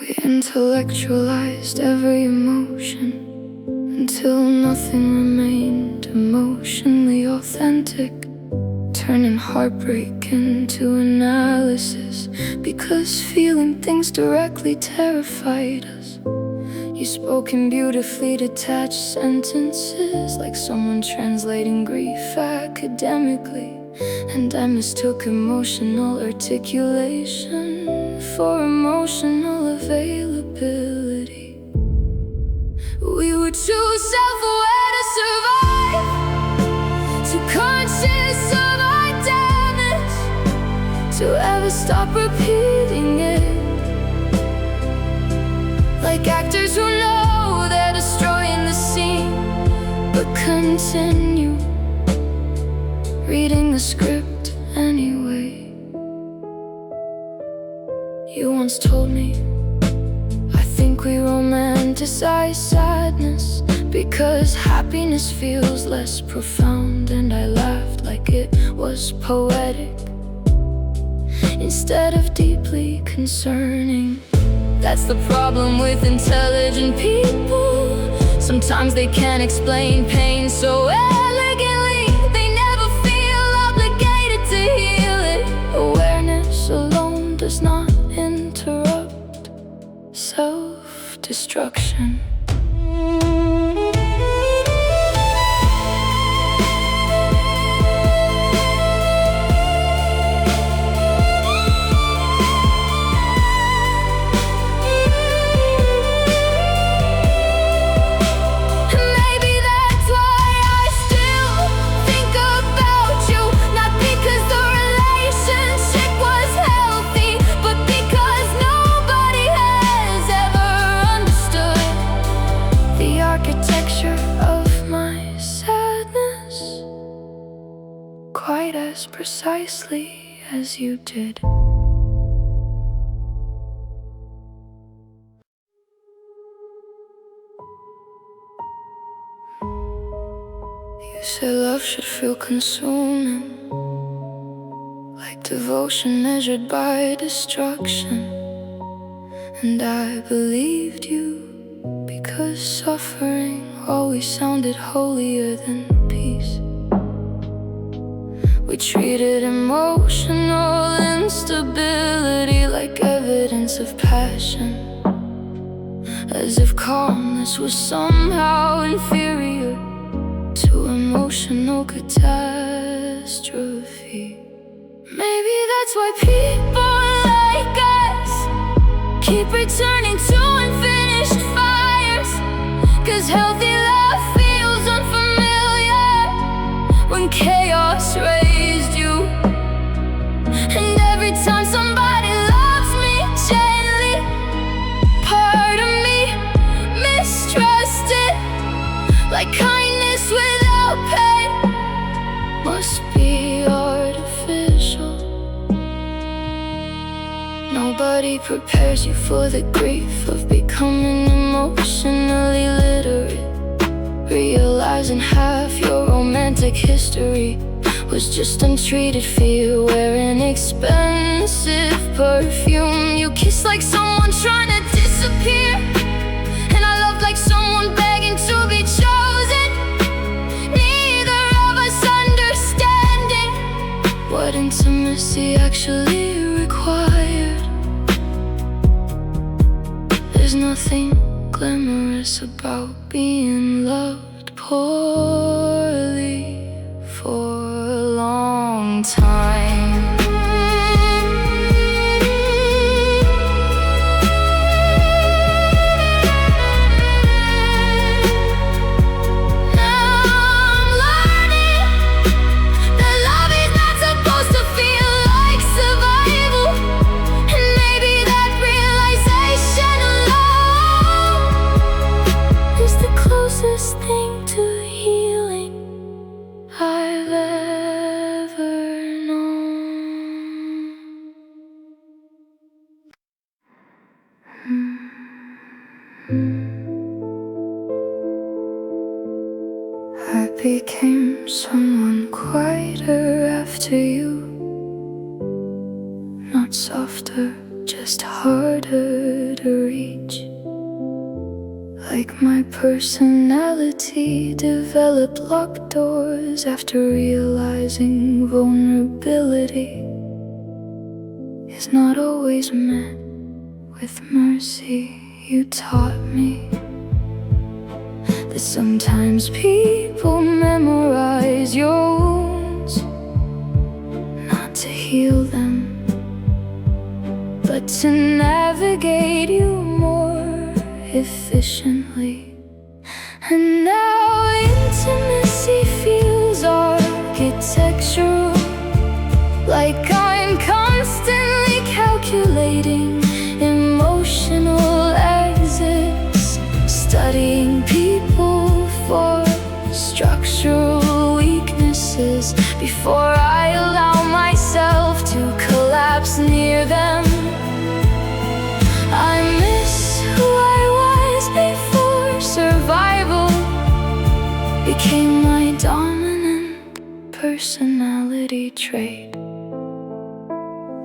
We intellectualized every emotion until nothing remained emotionally authentic, turning heartbreak into analysis because feeling things directly terrified us. You spoke in beautifully detached sentences, like someone translating grief academically, and I mistook emotional articulation for emotional availability. We were too self-aware to survive, too conscious of our damage to ever stop repeating it. Like actors who know they're destroying the scene, but continue reading the script anyway. You once told me, I think we romanticize sadness because happiness feels less profound, and I laughed like it was poetic instead of deeply concerning. That's the problem with intelligent people. Sometimes they can't explain pain so elegantly, they never feel obligated to heal it. Awareness alone does not interrupt self-destruction. Quite as precisely as you did. You said love should feel consuming, like devotion measured by destruction. And I believed you because suffering always sounded holier than peace. We treated emotional instability like evidence of passion, as if calmness was somehow inferior to emotional catastrophe. Maybe that's why people like us keep returning to unfinished fires, 'cause healthy love feels unfamiliar when chaos raised you. And every time somebody loves me gently, part of me mistrusted, like kindness without pain must be artificial. Nobody prepares you for the grief of becoming emotionally literate, realizing half your romantic history was just untreated fear, wearing expensive perfume. You kissed like someone trying to disappear, and I loved like someone begging to be chosen. Neither of us understanding what intimacy actually required. There's nothing glamorous about being loved poorly for a long time. Thing to healing I've ever known. I became someone quieter after you, not softer, just harder to read. like my personality developed locked doors after realizing vulnerability is not always met with mercy. You taught me that sometimes people memorize your wounds, not to heal them, but to navigate you more efficiently. And now intimacy feels architectural, like I'm constantly calculating emotional exits, studying people for structural weaknesses before I allow myself to collapse near them. I miss who I was before survival became my dominant personality trait.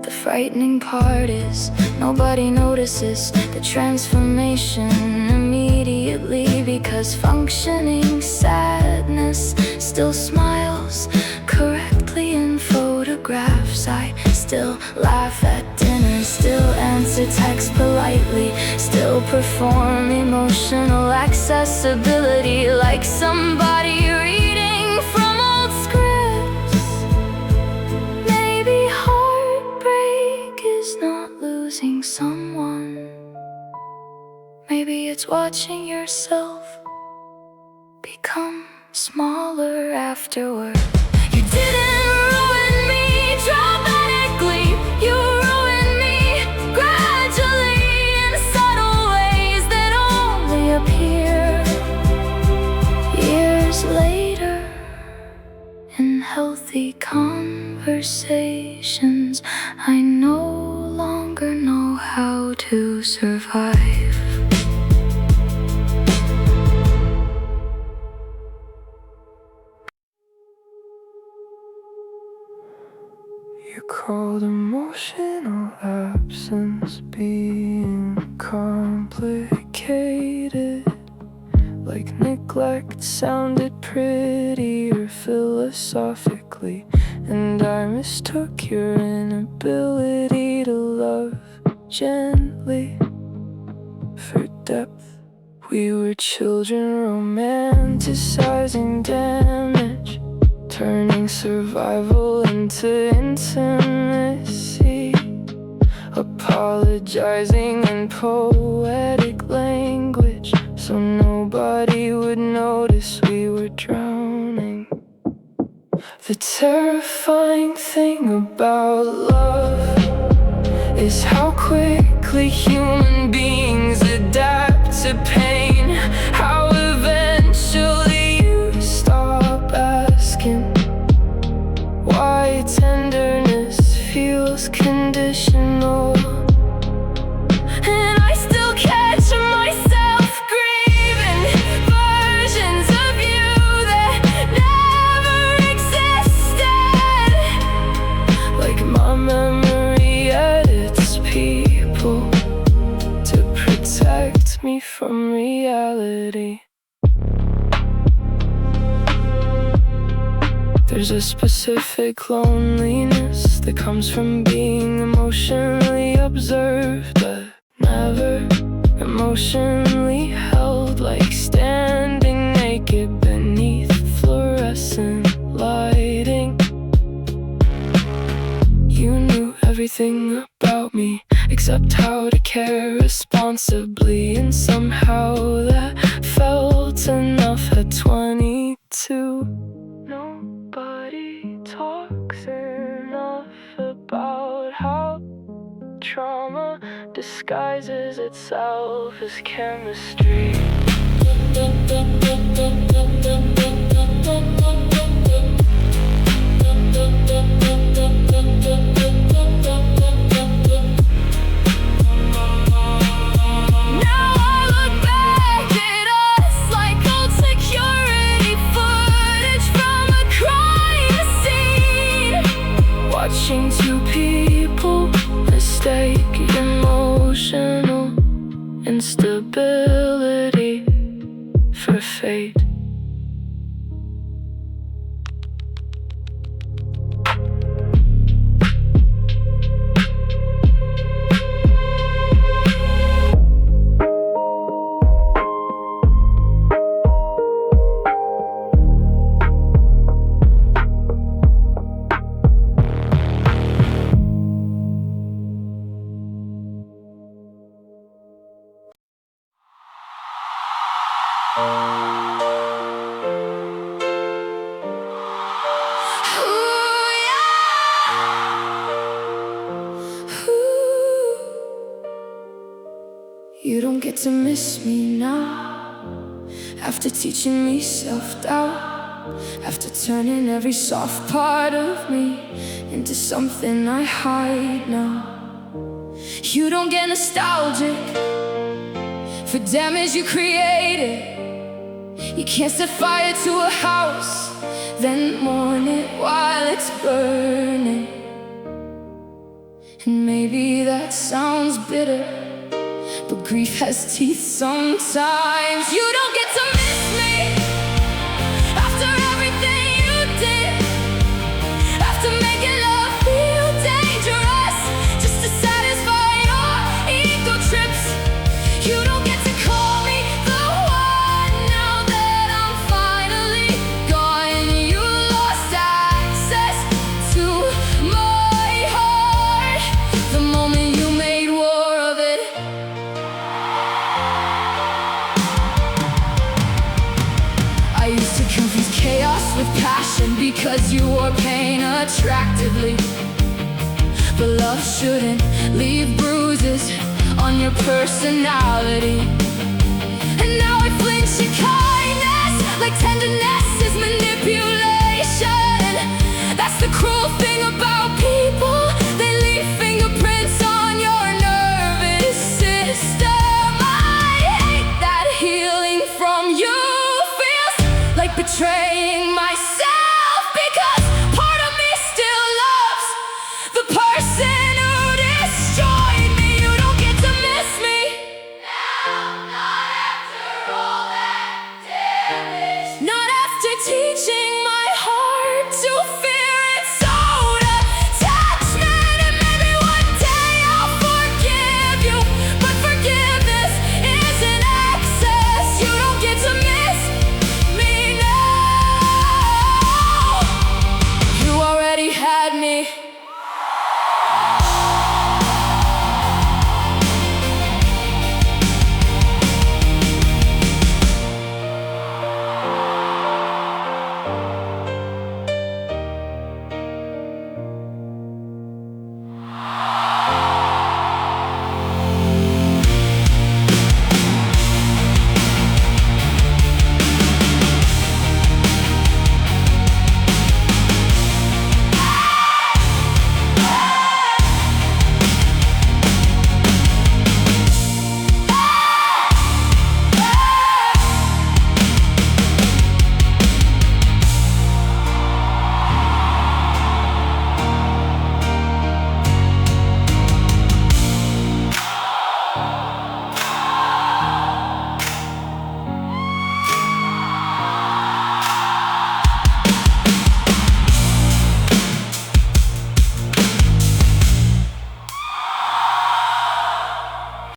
The frightening part is nobody notices the transformation immediately, because functioning sadness still smiles correctly in photographs. I still laugh at dinner, still answer texts politely, still perform emotional accessibility like somebody reading from old scripts. Maybe heartbreak is not losing someone, maybe it's watching yourself become smaller afterward. You didn't ruin me dramatically, you ruined me gradually in subtle ways that only appear years later in healthy conversations. I no longer know how to survive. You called emotional absence being complicated, like neglect sounded prettier philosophically, and I mistook your inability to love gently for depth. We were children romanticizing damage, turning survival into intimacy, apologizing in poetic language so nobody would notice we were drowning. The terrifying thing about love is how quickly human beings adapt to pain, how eventually you stop asking why tenderness feels conditional. And I still catch myself grieving versions of you that never existed, like my memory edits people to protect me from reality. There's a specific loneliness that comes from being emotionally observed, but never emotionally held, like standing naked beneath fluorescent lighting. You knew everything about me except how to care responsibly, and somehow that felt enough at 22. Nobody talks enough about how trauma disguises itself as chemistry. Now I look back at us like old security footage from a crime scene, watching two people mistake emotional instability never fade. You don't get to miss me now, after teaching me self-doubt, after turning every soft part of me into something I hide now. You don't get nostalgic for damage you created. You can't set fire to a house, then mourn it while it's burning. And maybe that sounds bitter, but grief has teeth sometimes. You don't get to miss me after everything you did, after making love feel dangerous just to satisfy your ego trips. You don't get to call me the one now that I'm finally gone. You lost access to my heart the moment you made war of it. I used to confuse chaos with passion because you wore pain attractively. But love shouldn't leave bruises on your personality. And now I flinch at kindness, like tenderness is manipulation. That's the cruel thing about people, they leave fingerprints on your nervous system. I hate that healing from you feels like betrayal.